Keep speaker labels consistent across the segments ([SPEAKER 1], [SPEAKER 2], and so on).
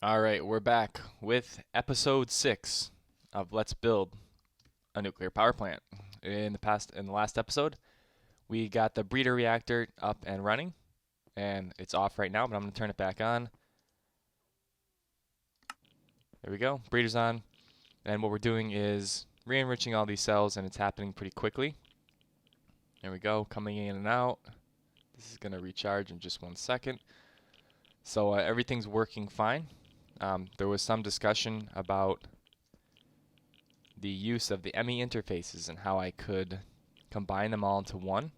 [SPEAKER 1] Alright, we're back with episode 6 of Let's Build a Nuclear Power Plant. In the last episode, we got the breeder reactor up and running, and it's off right now, but I'm going to turn it back on. There we go, breeder's on. And what we're doing is re-enriching all these cells, and it's happening pretty quickly. There we go, coming in and out. This is going to recharge in just 1 second. So everything's working fine. There was some discussion about the use of the ME interfaces and how I could combine them all into one.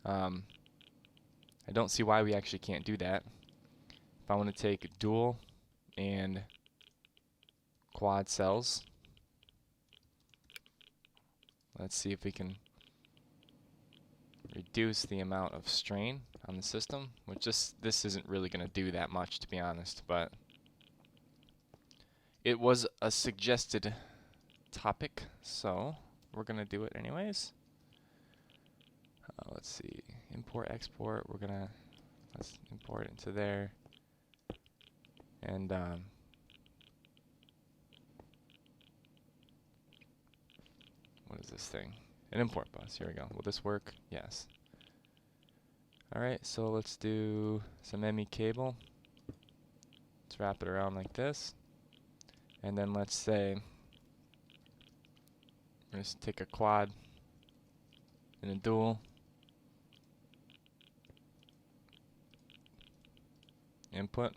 [SPEAKER 1] I don't see why we actually can't do that. If I want to take dual and quad cells, let's see if we can reduce the amount of strain on the system, which this isn't really going to do that much, to be honest, but it was a suggested topic, so we're going to do it anyways. Let's see, import, export, let's import it into there, and what is this thing? An import bus, here we go. Will this work? Yes. Alright, so let's do some ME cable. Let's wrap it around like this, and then let's say we're going to take a quad and a dual, input,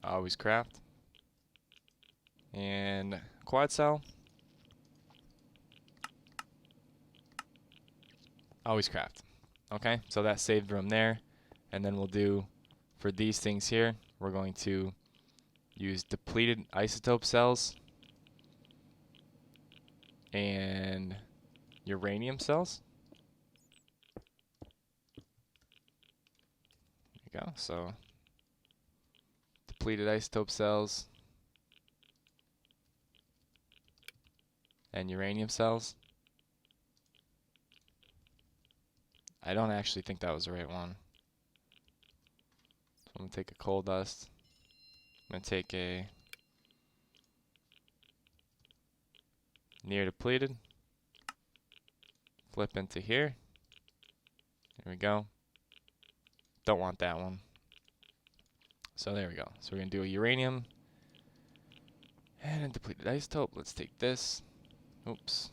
[SPEAKER 1] always craft, and quad cell, always craft. Okay, so that saved room there, and then we'll do, for these things here, we're going to use depleted isotope cells and uranium cells. There you go, so depleted isotope cells and uranium cells. I don't actually think that was the right one. So I'm going to take a coal dust. I'm going to take a near depleted, flip into here. There we go. Don't want that one. So there we go. So we're going to do a uranium and a depleted isotope. Let's take this. Oops.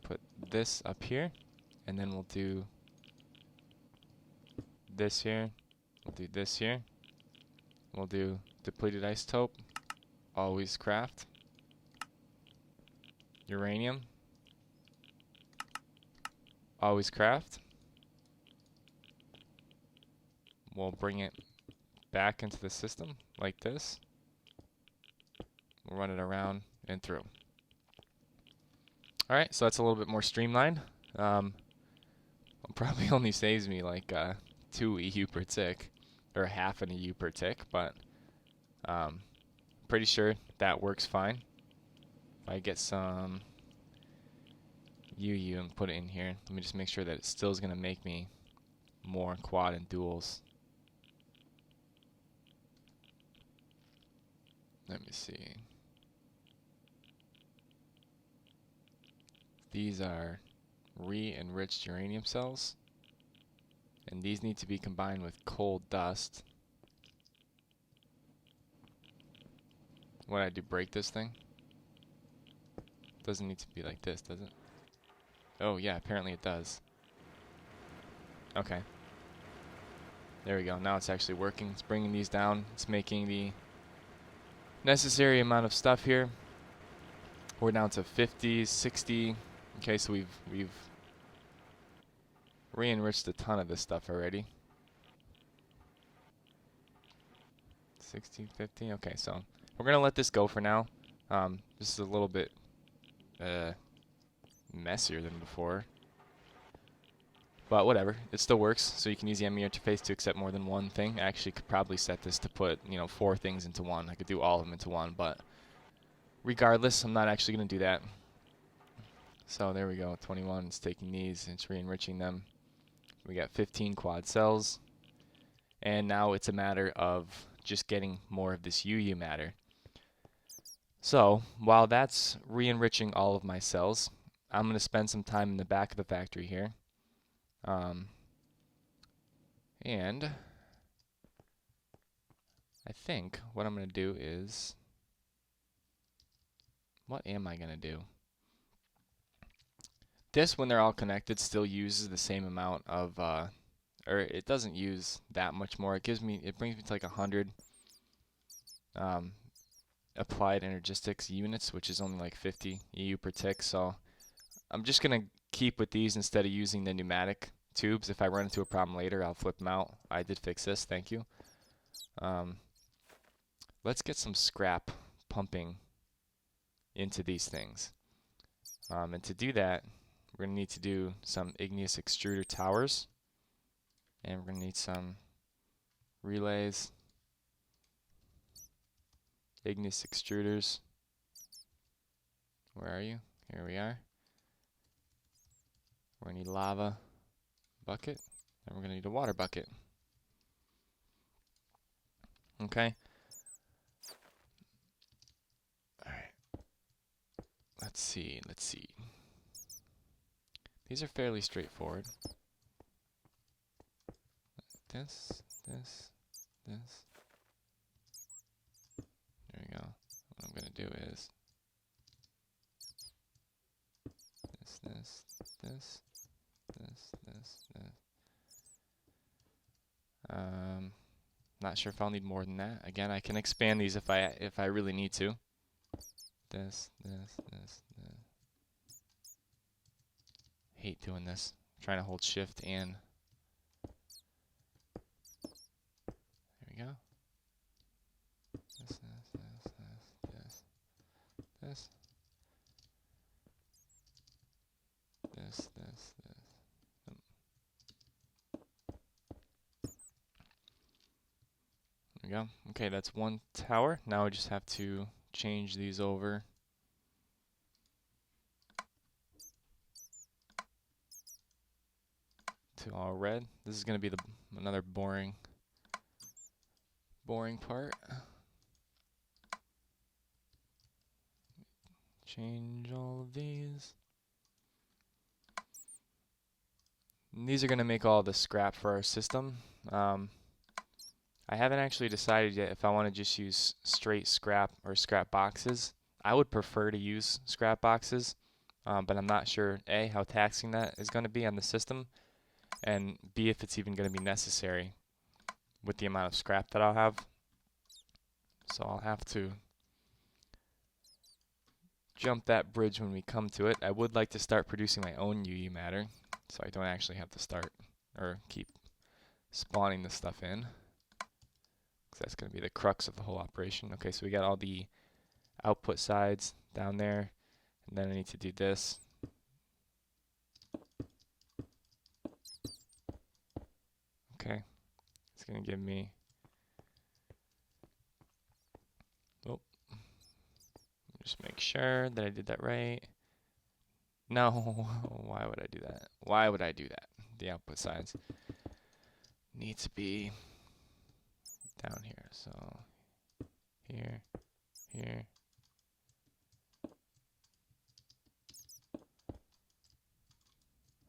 [SPEAKER 1] Put this up here, and then we'll do this here. We'll do this here. We'll do depleted isotope, always craft, uranium, always craft. We'll bring it back into the system like this. We'll run it around and through. Alright, so that's a little bit more streamlined. It probably only saves me like 2 EU per tick, or half an EU per tick, but pretty sure that works fine. If I get some UU and put it in here, let me just make sure that it still is going to make me more quad and duals. Let me see. These are re-enriched uranium cells, and these need to be combined with coal dust. What I do, break this thing? Doesn't need to be like this, does it? Oh yeah, apparently it does. Okay. There we go, now it's actually working. It's bringing these down. It's making the necessary amount of stuff here. We're down to 50, 60. Okay, so we've re-enriched a ton of this stuff already. 60, 50. Okay, so we're gonna let this go for now. This is a little bit messier than before, but whatever. It still works. So you can use the ME interface to accept more than one thing. I actually could probably set this to put 4 things into one. I could do all of them into one, but regardless, I'm not actually gonna do that. So there we go, 21, it's taking these, it's re-enriching them. We got 15 quad cells. and now it's a matter of just getting more of this UU matter. So while that's re-enriching all of my cells, I'm going to spend some time in the back of the factory here. And I think what I'm going to do is, what am I going to do? This, when they're all connected, still uses the same amount of, or it doesn't use that much more. It brings me to like 100 applied energistics units, which is only like 50 EU per tick. So I'm just going to keep with these instead of using the pneumatic tubes. If I run into a problem later, I'll flip them out. I did fix this, thank you. Let's get some scrap pumping into these things. And to do that, we're going to need to do some igneous extruder towers. And we're going to need some relays, igneous extruders. Where are you? Here we are. We're going to need lava bucket, and we're going to need a water bucket. Okay. Alright. Let's see. These are fairly straightforward. This. There we go. What I'm going to do is this. Not sure if I'll need more than that. Again, I can expand these if I really need to. This. Hate doing this. I'm trying to hold shift and there we go. This. There we go. Okay, that's one tower. Now I just have to change these over. To all red. This is going to be another boring part. Change all of these. And these are going to make all the scrap for our system. I haven't actually decided yet if I want to just use straight scrap or scrap boxes. I would prefer to use scrap boxes, but I'm not sure A, how taxing that is going to be on the system, and B, if it's even going to be necessary with the amount of scrap that I'll have. So I'll have to jump that bridge when we come to it. I would like to start producing my own UU matter, so I don't actually have to start or keep spawning this stuff in. That's going to be the crux of the whole operation. Okay, so we got all the output sides down there, and then I need to do this. Okay, it's going to give me, just make sure that I did that right. No, why would I do that? Why would I do that? The output sides need to be down here. So here.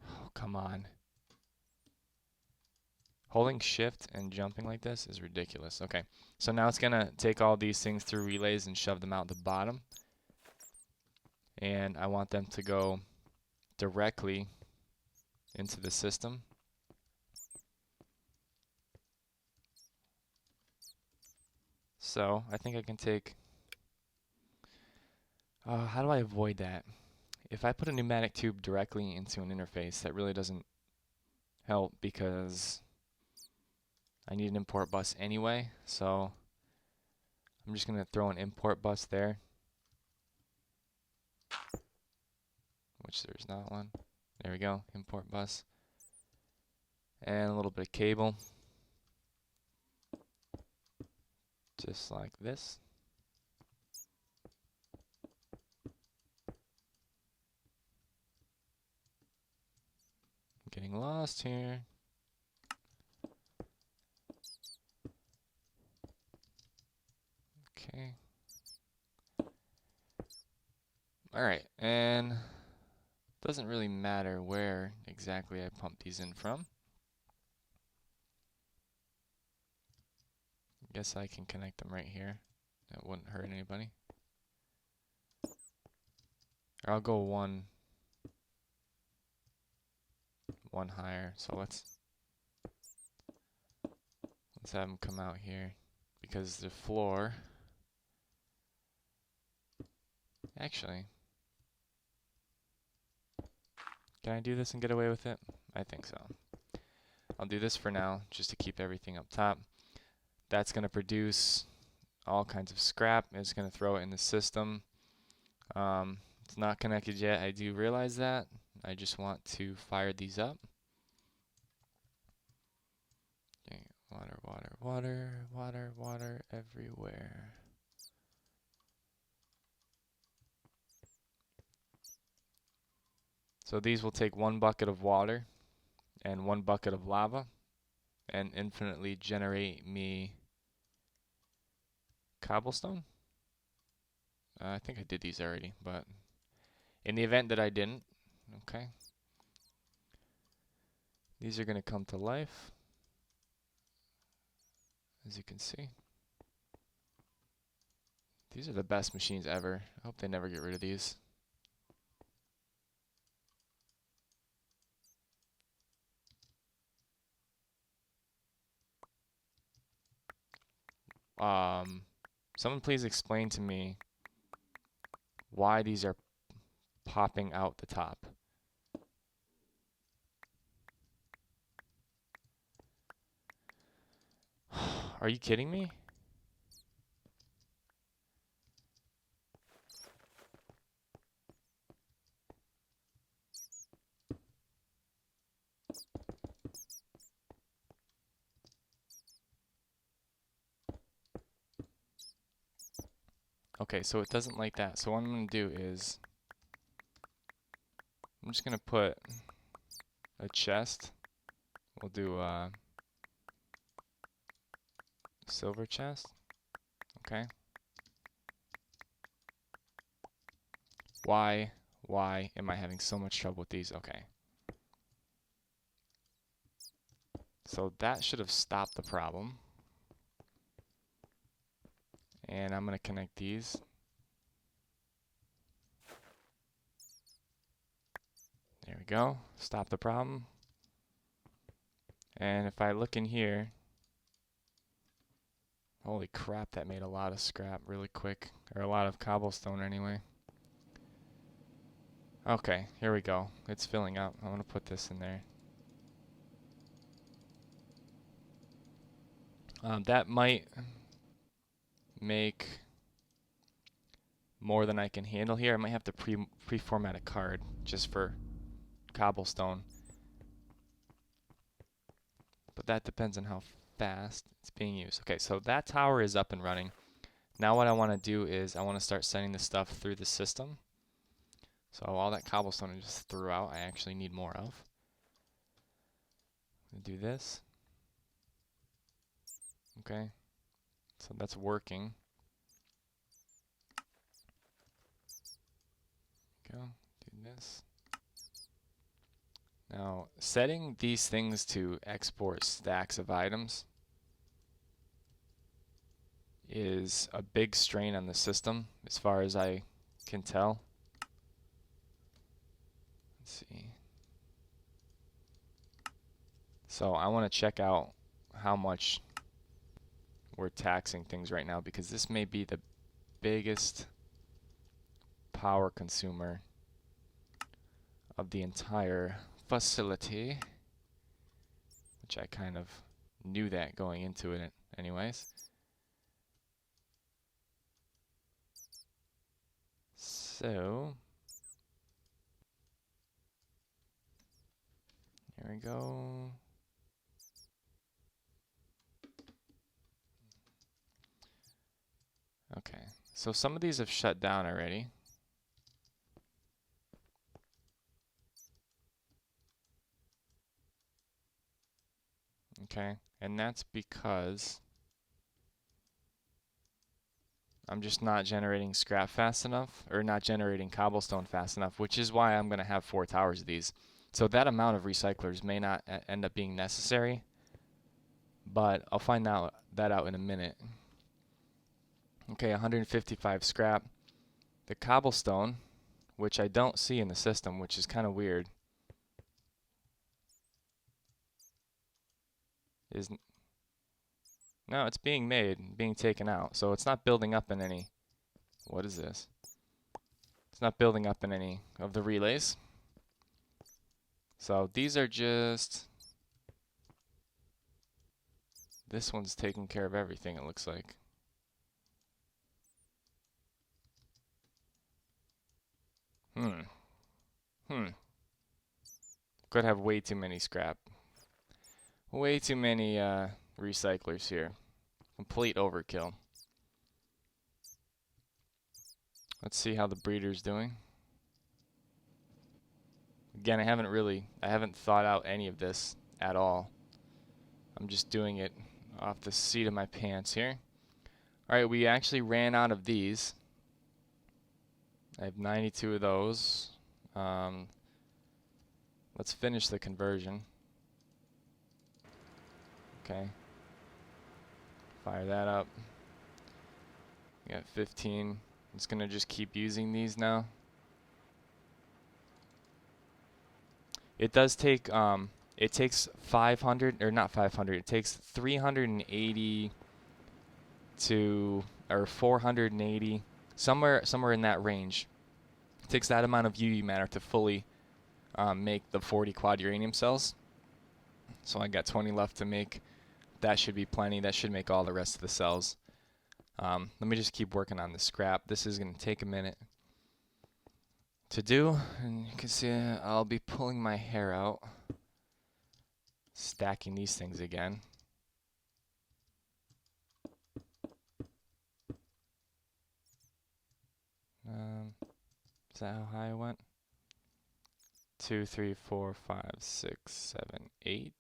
[SPEAKER 1] Oh, come on. Holding shift and jumping like this is ridiculous. Okay, so now it's going to take all these things through relays and shove them out the bottom. And I want them to go directly into the system. So I think I can take, how do I avoid that? If I put a pneumatic tube directly into an interface, that really doesn't help because I need an import bus anyway. So I'm just going to throw an import bus there, which there's not one. There we go, import bus. And a little bit of cable. Just like this. I'm getting lost here. Okay. Alright, and doesn't really matter where exactly I pump these in from. Guess I can connect them right here. That wouldn't hurt anybody. Or I'll go one higher. So let's have them come out here, because the floor. Actually, can I do this and get away with it? I think so. I'll do this for now, just to keep everything up top. That's going to produce all kinds of scrap. It's going to throw it in the system. It's not connected yet. I do realize that. I just want to fire these up. Okay, water, water, water, water, water everywhere. So these will take 1 bucket of water and 1 bucket of lava and infinitely generate me cobblestone. I think I did these already, but in the event that I didn't, okay. These are going to come to life, as you can see. These are the best machines ever. I hope they never get rid of these. Someone please explain to me why these are popping out the top. Are you kidding me? Okay, so it doesn't like that. So what I'm going to do is I'm just going to put a chest. We'll do a silver chest. Okay. Why am I having so much trouble with these? Okay. So that should have stopped the problem. And I'm going to connect these. There we go. Stop the problem. And if I look in here, holy crap, that made a lot of scrap really quick. Or a lot of cobblestone anyway. Okay, here we go. It's filling up. I'm going to put this in there. That might make more than I can handle here. I might have to pre-format a card just for cobblestone. But that depends on how fast it's being used. Okay, so that tower is up and running. Now what I want to do is I want to start sending this stuff through the system. So all that cobblestone I just threw out, I actually need more of. I'm gonna do this. Okay, so that's working. Go, do this. Now, setting these things to export stacks of items is a big strain on the system, as far as I can tell. Let's see. So I want to check out how much we're taxing things right now, because this may be the biggest power consumer of the entire facility, which I kind of knew that going into it anyways. So here we go. Okay, so some of these have shut down already. Okay, and that's because I'm just not generating scrap fast enough, or not generating cobblestone fast enough, which is why I'm going to have 4 towers of these. So that amount of recyclers may not end up being necessary, but I'll find out that out in a minute. Okay, 155 scrap. The cobblestone, which I don't see in the system, which is kind of weird, is no, it's being made, being taken out. So it's not building up in any. What is this? It's not building up in any of the relays. So these are just. This one's taking care of everything, it looks like. Could have way too many scrap. Way too many recyclers here. Complete overkill. Let's see how the breeder's doing. Again, I haven't thought out any of this at all. I'm just doing it off the seat of my pants here. Alright, we actually ran out of these. I have 92 of those. Let's finish the conversion. Okay. Fire that up. We got 15. I'm just gonna just keep using these now. It does take it takes 500, or not 500, it takes 380 to, or 480, somewhere in that range. It takes that amount of UV matter to fully make the 40 quad uranium cells. So I got 20 left to make. That should be plenty. That should make all the rest of the cells. Let me just keep working on the scrap. This is going to take a minute to do, and you can see I'll be pulling my hair out, stacking these things again. Is that how high I went? 2, 3, 4, 5, 6, 7, 8.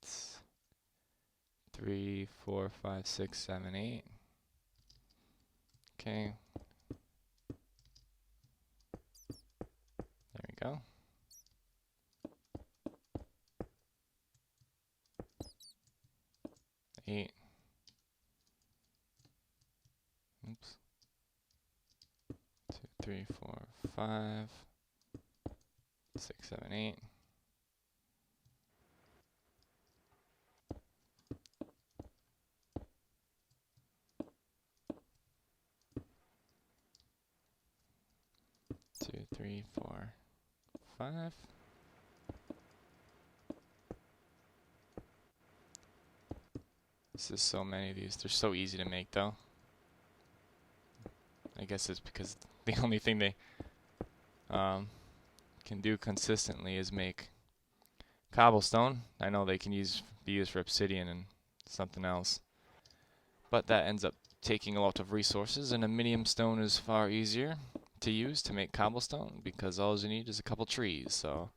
[SPEAKER 1] 3, 4, 5, 6, 7, 8. Okay. There we go. Eight. Oops. 2, 3, 4, 5, 6, 7, 8. Two, 3, 4, 5. This is so many of these. They're so easy to make, though. I guess it's because the only thing they can do consistently is make cobblestone. I know they can be used for obsidian and something else, but that ends up taking a lot of resources, and aluminium stone is far easier to use to make cobblestone because all you need is a couple trees. So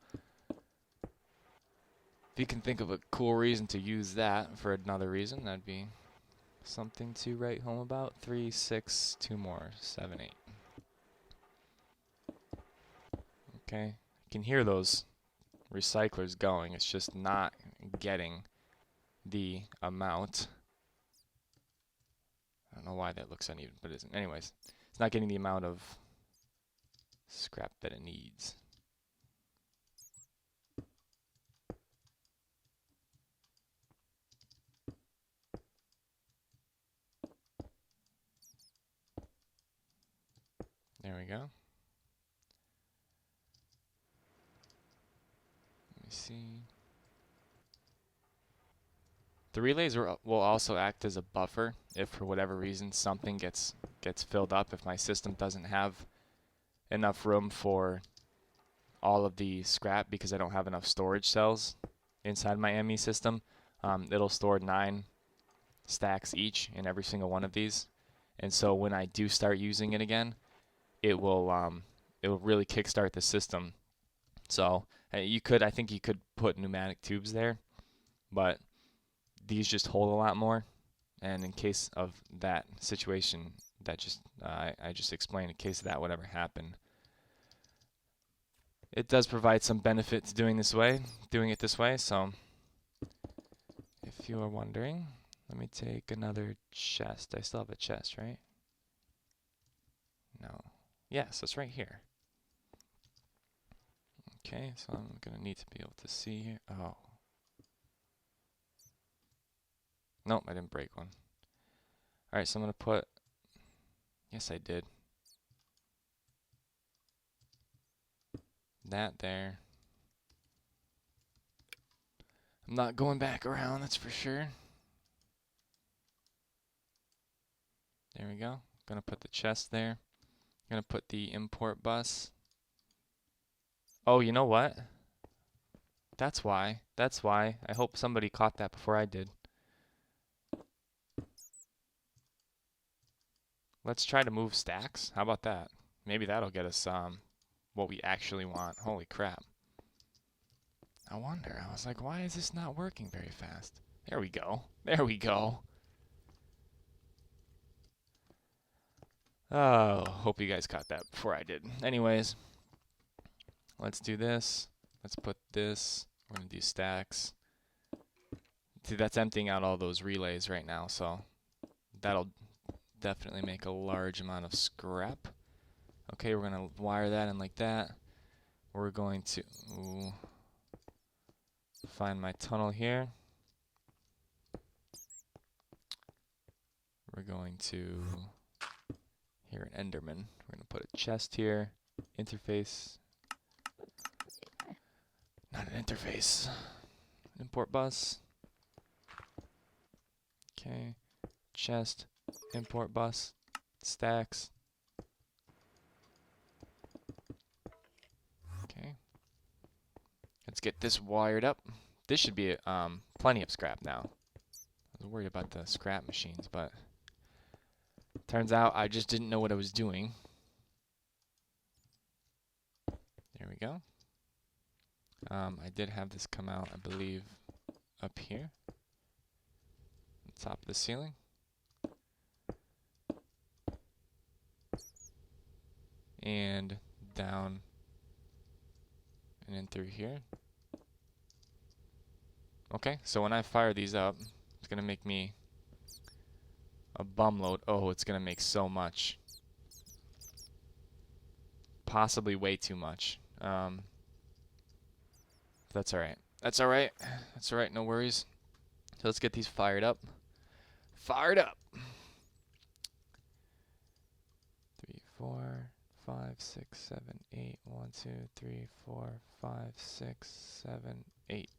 [SPEAKER 1] if you can think of a cool reason to use that for another reason, that'd be something to write home about. 3, 6, 2 more, 7, 8. Okay, you can hear those recyclers going. It's just not getting the amount. I don't know why that looks uneven, but it isn't. Anyways, it's not getting the amount of scrap that it needs. There we go. Let me see. The relays will also act as a buffer if for whatever reason something gets filled up. If my system doesn't have enough room for all of the scrap because I don't have enough storage cells inside my ME system, it'll store 9 stacks each in every single one of these. And so when I do start using it again, it will really kickstart the system. So I think you could put pneumatic tubes there, but these just hold a lot more, and in case of that situation, that just I just explained in case that would ever happen. It does provide some benefit to doing it this way. So if you are wondering, let me take another chest. I still have a chest, right? No. Yes, it's right here. Okay, so I'm gonna need to be able to see here. Oh. Nope, I didn't break one. Alright, so I'm gonna put, yes I did. That there. I'm not going back around, that's for sure. There we go. Gonna put the chest there. Gonna put the import bus. Oh, you know what? That's why. That's why. I hope somebody caught that before I did. Let's try to move stacks. How about that? Maybe that'll get us what we actually want. Holy crap. I wonder. I was like, why is this not working very fast? There we go. There we go. Oh, hope you guys caught that before I did. Anyways, let's do this. Let's put this. We're going to do stacks. See, that's emptying out all those relays right now, so that'll definitely make a large amount of scrap. Okay, we're going to wire that in like that. We're going to find my tunnel here. We're going to here an Enderman. We're going to put a chest here. Interface. Not an interface. Import bus. Okay. Chest. Import bus. Stacks. Okay. Let's get this wired up. This should be plenty of scrap now. I was worried about the scrap machines, but turns out I just didn't know what I was doing. There we go. I did have this come out, I believe, up here. On top of the ceiling. And down and in through here. Okay, so when I fire these up, it's going to make me a bum load. Oh, it's going to make so much. Possibly way too much. That's alright. That's alright. That's alright, no worries. So let's get these fired up. Fired up! 3, 4, 5, 6, 7, 8. 1, 2, 3, 4, 5, 6, 7, 8.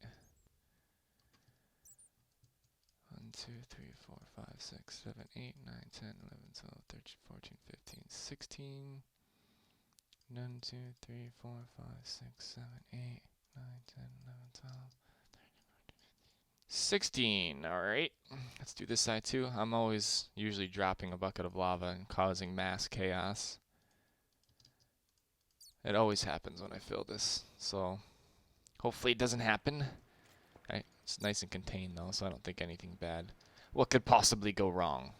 [SPEAKER 1] 1, 2, 3, 4, 5, 6, 7, 8, 9, 10, 11, 12, 13, 14, 15, 16. 1, 2, 3, 4, 5, 6, 7, 8, 9, 10, 11, 12, 16. Alright. Let's do this side too. I'm always usually dropping a bucket of lava and causing mass chaos. It always happens when I fill this, so hopefully it doesn't happen. It's nice and contained though, so I don't think anything bad. What could possibly go wrong?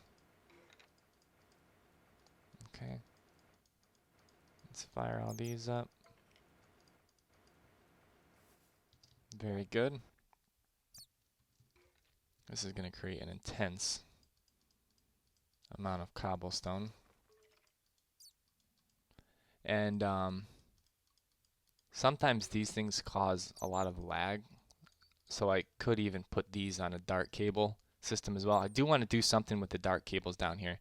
[SPEAKER 1] Okay. Let's fire all these up. Very good. This is going to create an intense amount of cobblestone. And sometimes these things cause a lot of lag. So I could even put these on a dart cable system as well. I do want to do something with the dart cables down here,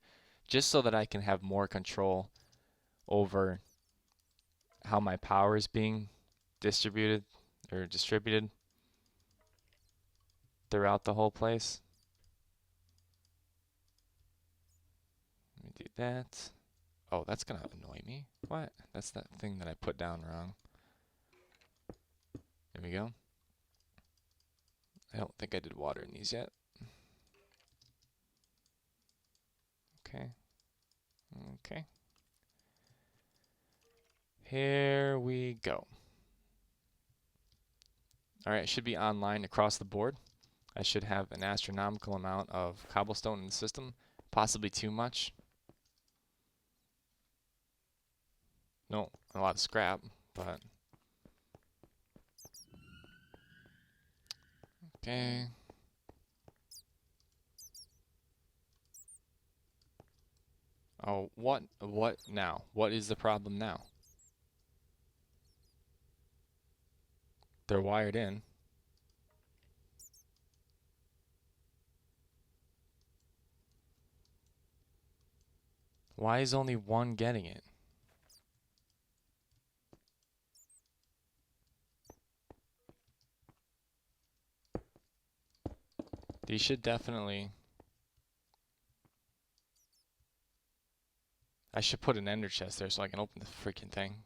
[SPEAKER 1] just so that I can have more control over how my power is being distributed throughout the whole place. Let me do that. Oh, that's gonna annoy me. What? That's that thing that I put down wrong. There we go. I don't think I did water in these yet. Okay. Okay. Here we go. Alright, it should be online across the board. I should have an astronomical amount of cobblestone in the system, possibly too much. No, a lot of scrap, but okay. Oh, what now? What is the problem now? They're wired in. Why is only one getting it? These should definitely... I should put an ender chest there so I can open the freaking thing.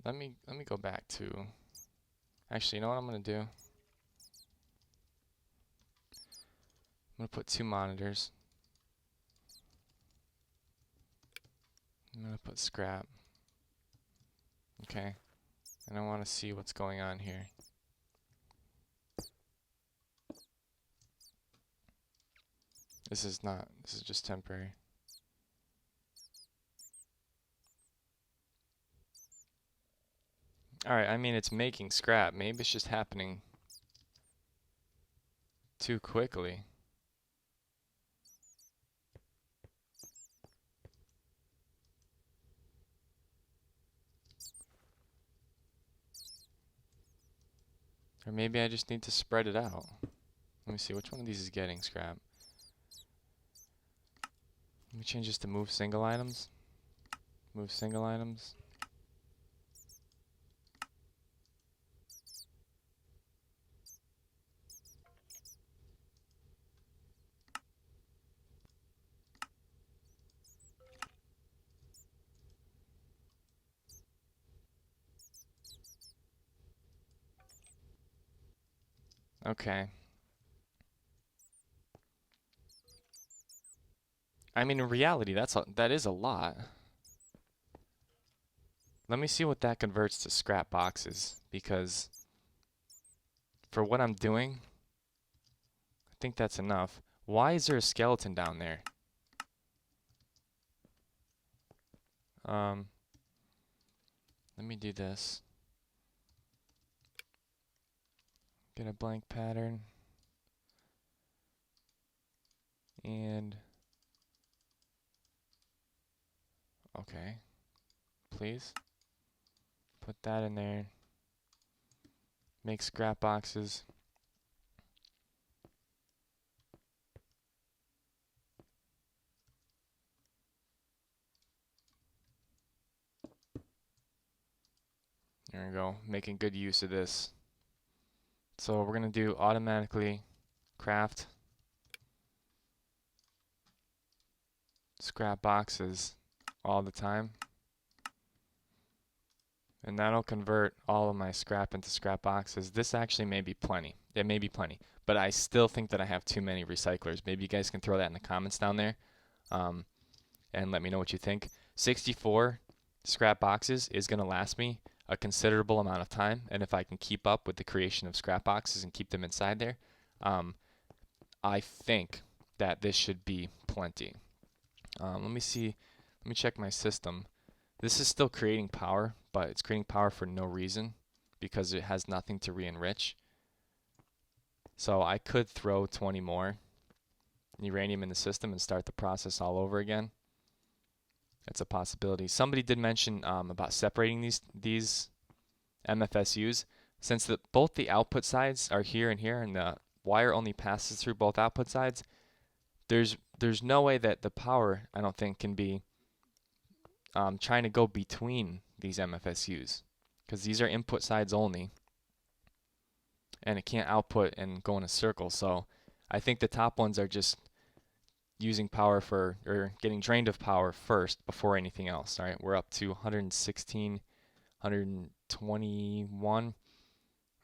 [SPEAKER 1] Let me go back to... Actually, you know what I'm gonna do? I'm gonna put 2 monitors. I'm gonna put scrap. Okay. And I want to see what's going on here. This is just temporary. Alright, I mean, it's making scrap. Maybe it's just happening too quickly. Or maybe I just need to spread it out. Let me see, which one of these is getting scrap? Let me change this to move single items. Move single items. Okay. I mean, in reality, that is a lot. Let me see what that converts to scrap boxes, because for what I'm doing, I think that's enough. Why is there a skeleton down there? Let me do this. Get a blank pattern. And okay, please put that in there. Make scrap boxes. There we go, making good use of this. So we're gonna do automatically craft scrap boxes all the time. And that'll convert all of my scrap into scrap boxes. This actually may be plenty. It may be plenty. But I still think that I have too many recyclers. Maybe you guys can throw that in the comments down there. And let me know what you think. 64 scrap boxes is going to last me a considerable amount of time. And if I can keep up with the creation of scrap boxes and keep them inside there, I think that this should be plenty. Let me see. Let me check my system. This is still creating power, but it's creating power for no reason because it has nothing to re-enrich. So I could throw 20 more uranium in the system and start the process all over again. That's a possibility. Somebody did mention about separating these MFSUs. Since both the output sides are here, and the wire only passes through both output sides, there's no way that the power, I don't think, can be trying to go between these MFSUs, because these are input sides only, and it can't output and go in a circle. So I think the top ones are just using power or getting drained of power first before anything else. All right, we're up to 116, 121.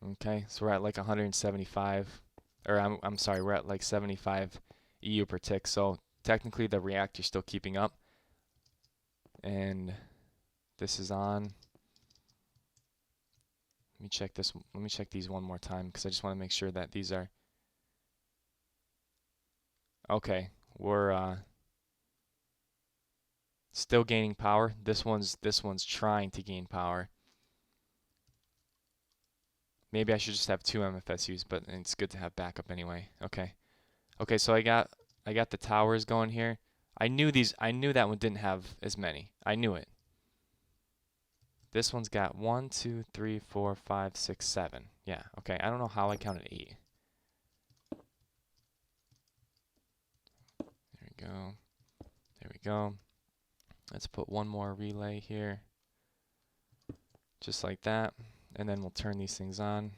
[SPEAKER 1] Okay, so we're at like 175, or I'm sorry, we're at like 75 EU per tick. So technically the reactor's still keeping up. And this is on. Let me check this. Let me check these one more time because I just want to make sure that these are okay. We're Still gaining power. This one's trying to gain power. Maybe I should just have 2 MFSUs, but it's good to have backup anyway. Okay. Okay, so I got the towers going here. I knew that one didn't have as many. I knew it. This one's got 1, 2, 3, 4, 5, 6, 7. Yeah, okay. I don't know how I counted 8. There we go. There we go. Let's put one more relay here. Just like that. And then we'll turn these things on.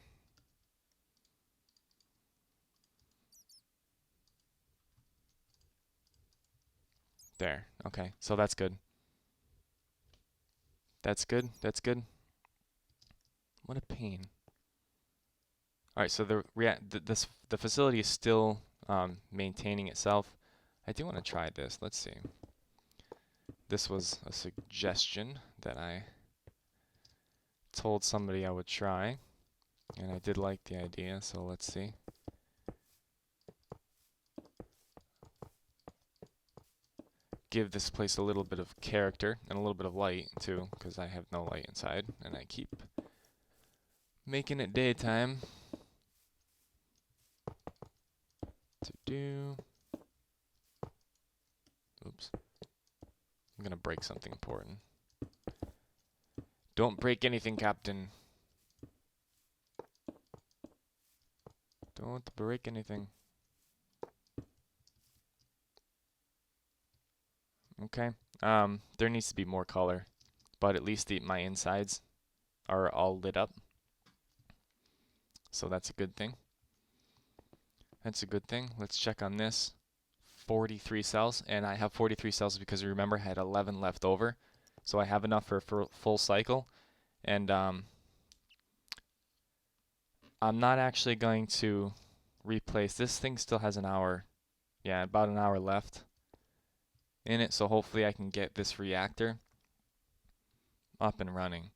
[SPEAKER 1] There. Okay. So that's good. That's good. That's good. What a pain. All right. So the facility is still maintaining itself. I do want to try this. Let's see. This was a suggestion that I told somebody I would try, and I did like the idea. So let's see. Give this place a little bit of character and a little bit of light too, because I have no light inside and I keep making it daytime. Oops. I'm gonna break something important. Don't break anything, Captain. Don't break anything. Okay. There needs to be more color, but at least my insides are all lit up. So that's a good thing. That's a good thing. Let's check on this. 43 cells, and I have 43 cells because remember I had 11 left over. So I have enough for a full cycle. And I'm not actually going to replace. This thing still has an hour. Yeah, about an hour left in it, so hopefully I can get this reactor up and running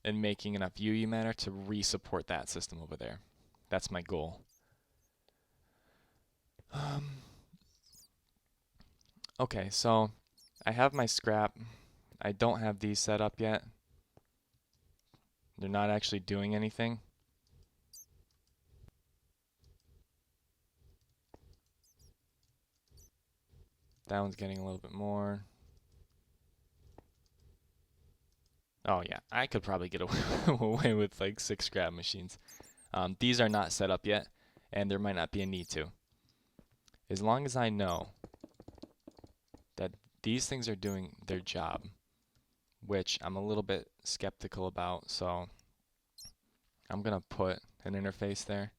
[SPEAKER 1] and making enough UU matter to re-support that system over there. That's my goal. Okay, so I have my scrap. I don't have these set up yet. They're not actually doing anything. That one's getting a little bit more. Oh yeah, I could probably get away with like 6 scrap machines. These are not set up yet, and there might not be a need to. As long as I know that these things are doing their job, which I'm a little bit skeptical about, so I'm gonna put an interface there.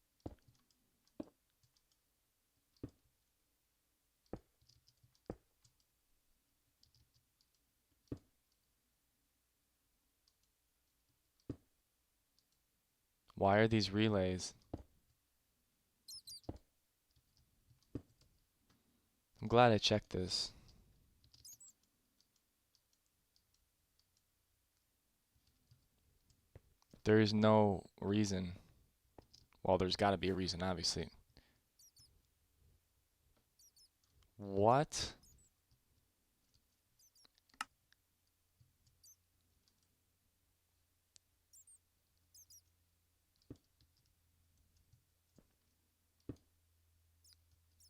[SPEAKER 1] Why are these relays? I'm glad I checked this. There is no reason. Well, there's got to be a reason, obviously. What?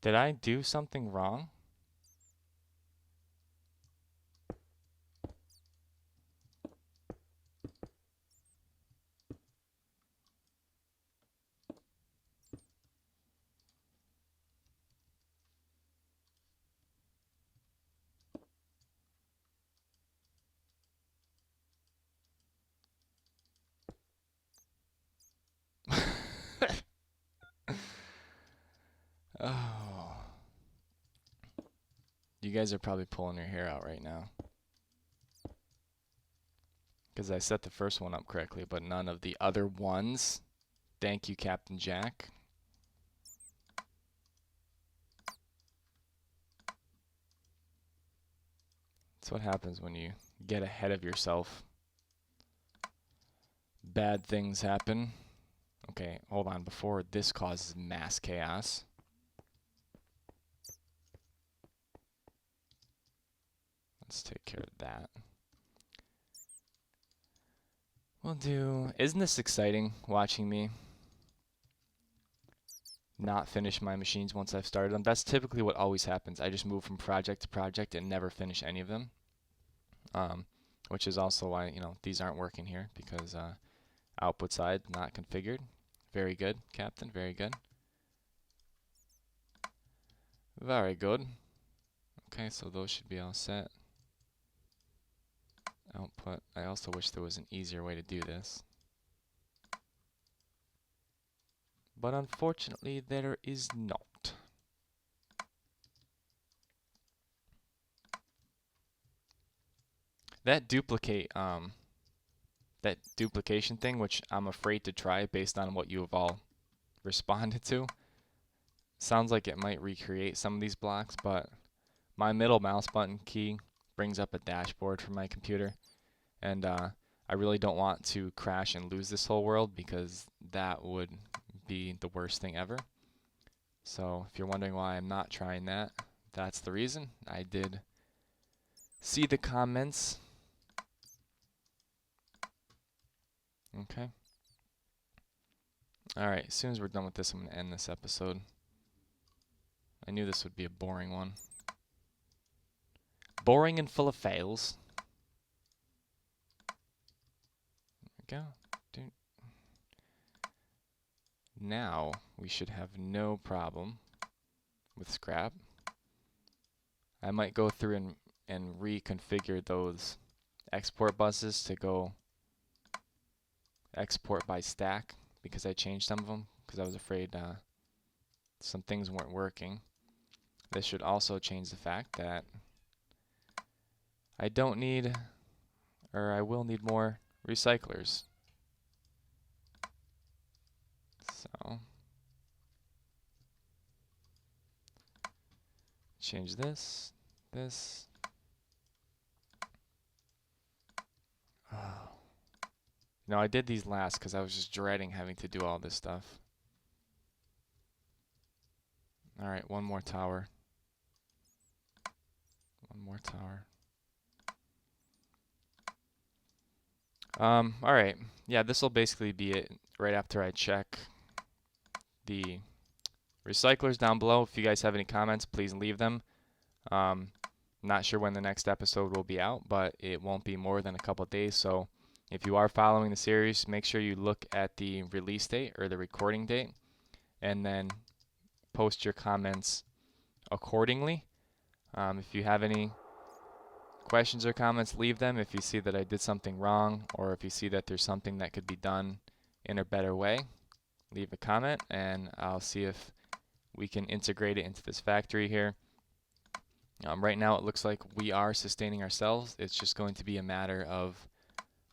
[SPEAKER 1] Did I do something wrong? Oh. You guys are probably pulling your hair out right now. Because I set the first one up correctly, but none of the other ones. Thank you, CaptainJack. That's what happens when you get ahead of yourself. Bad things happen. Okay, hold on. Before this causes mass chaos. Let's take care of that. We'll do... Isn't this exciting, watching me not finish my machines once I've started them? That's typically what always happens. I just move from project to project and never finish any of them. Which is also why, you know, these aren't working here, because output side not configured. Very good, Captain, very good. Very good. Okay, so those should be all set. Output. I also wish there was an easier way to do this. But unfortunately, there is not. That duplication thing, which I'm afraid to try based on what you have all responded to, sounds like it might recreate some of these blocks, but my middle mouse button key brings up a dashboard for my computer, and I really don't want to crash and lose this whole world, because that would be the worst thing ever. So if you're wondering why I'm not trying that, that's the reason. I did see the comments. Okay. Alright, as soon as we're done with this, I'm going to end this episode. I knew this would be a boring one. Boring and full of fails. There we go. Now we should have no problem with scrap. I might go through and reconfigure those export buses to go export by stack, because I changed some of them because I was afraid some things weren't working. This should also change the fact that I don't need, or I will need, more recyclers. So change this. Oh. No, I did these last because I was just dreading having to do all this stuff. Alright, one more tower. One more tower. Alright. Yeah, this will basically be it right after I check the recyclers down below. If you guys have any comments, please leave them. Not sure when the next episode will be out, but it won't be more than a couple of days, so if you are following the series, make sure you look at the release date or the recording date, and then post your comments accordingly. If you have any questions or comments, leave them. If you see that I did something wrong, or if you see that there's something that could be done in a better way, leave a comment, and I'll see if we can integrate it into this factory here. Right now it looks like we are sustaining ourselves. It's just going to be a matter of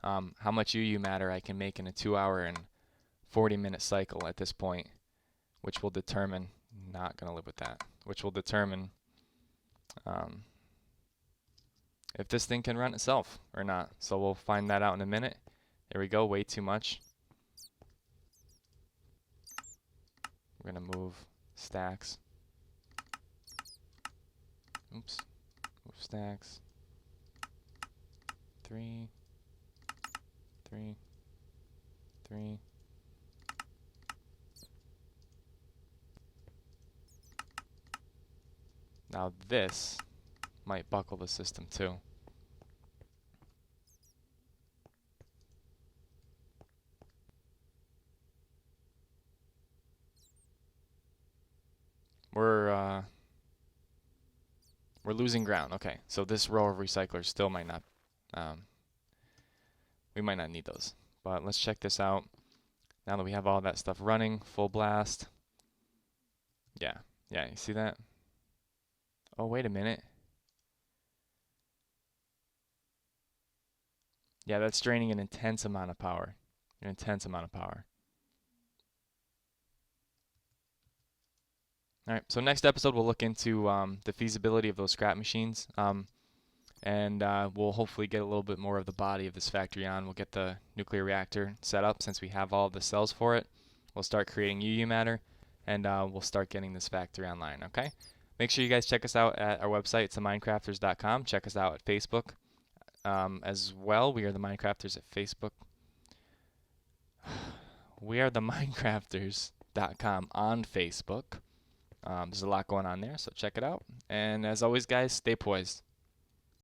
[SPEAKER 1] how much UU matter I can make in a 2-hour and 40-minute cycle at this point, which will determine, not going to live with that, which will determine if this thing can run itself or not. So we'll find that out in a minute. There we go, way too much. We're going to move stacks. Oops, move stacks. 3, 3, 3. Now this might buckle the system too. We're losing ground. Okay, so this row of recyclers still might not, we might not need those. But let's check this out. Now that we have all that stuff running, full blast. Yeah, you see that? Oh, wait a minute. Yeah, that's draining an intense amount of power. An intense amount of power. All right, so next episode we'll look into the feasibility of those scrap machines, and we'll hopefully get a little bit more of the body of this factory on. We'll get the nuclear reactor set up since we have all the cells for it. We'll start creating UU matter, and we'll start getting this factory online, okay? Make sure you guys check us out at our website. It's themindcrafters.com. Check us out at Facebook as well. We are the MindCrafters at Facebook. We are the MindCrafters.com on Facebook. There's a lot going on there, so check it out. And as always, guys, stay poised.